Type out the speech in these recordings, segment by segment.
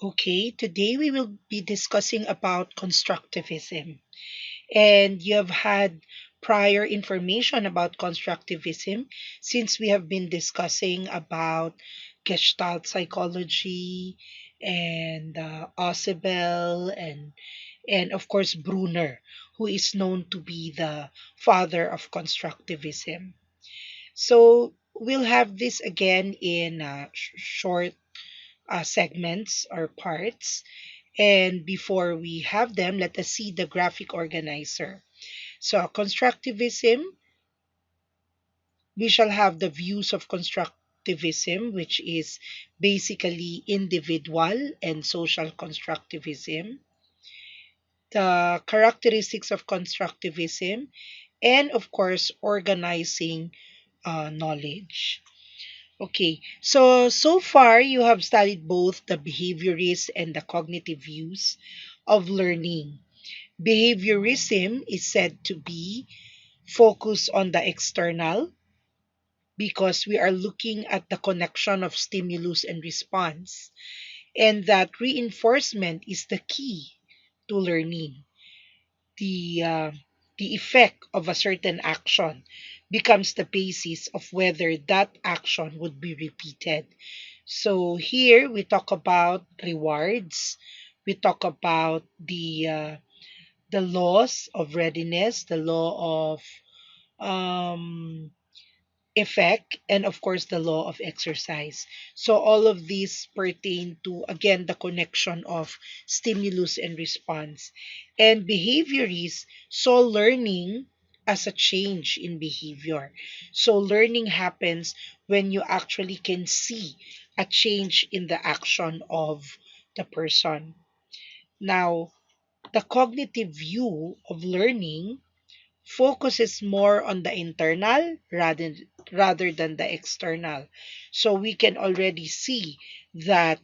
Okay, today we will be discussing about constructivism. And you have had prior information about constructivism since we have been discussing about Gestalt psychology and Ausubel and of course Brunner, who is known to be the father of constructivism. So we'll have this again in short segments or parts. And before we have them, let us see the graphic organizer. So, constructivism, we shall have the views of constructivism, which is basically individual and social constructivism, the characteristics of constructivism, and of course, organizing knowledge. Okay, so far you have studied both the behaviorist and the cognitive views of learning. Behaviorism is said to be focused on the external because we are looking at the connection of stimulus and response, and that reinforcement is the key to learning. The uh, the effect of a certain action becomes the basis of whether that action would be repeated. So here we talk about rewards. We talk about the laws of readiness, the law of um, effect, and of course the law of exercise. So all of these pertain to again the connection of stimulus and response. And behaviorists saw learning as a change in behavior. So learning happens when you actually can see a change in the action of the person. Now, the cognitive view of learning focuses more on the internal rather than the external. So we can already see that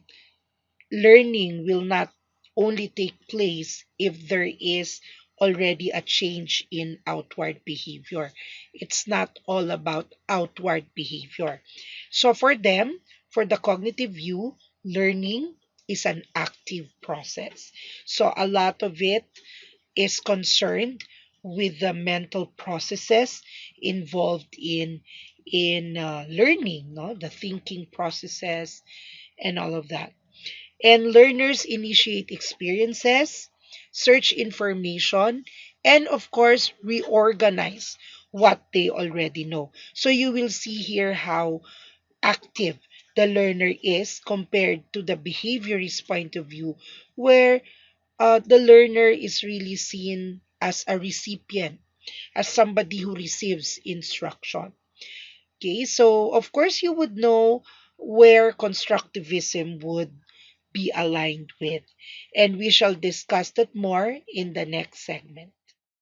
learning will not only take place if there is already a change in outward behavior. It's not all about outward behavior. So for them, for the cognitive view, learning is an active process. So a lot of it is concerned with the mental processes involved in learning, no, the thinking processes and all of that. And learners initiate experiences, search information, and of course reorganize what they already know. So you will see here how active the learner is compared to the behaviorist point of view, where the learner is really seen as a recipient, as somebody who receives instruction. Okay, so of course you would know where constructivism would be aligned with, and we shall discuss that more in the next segment.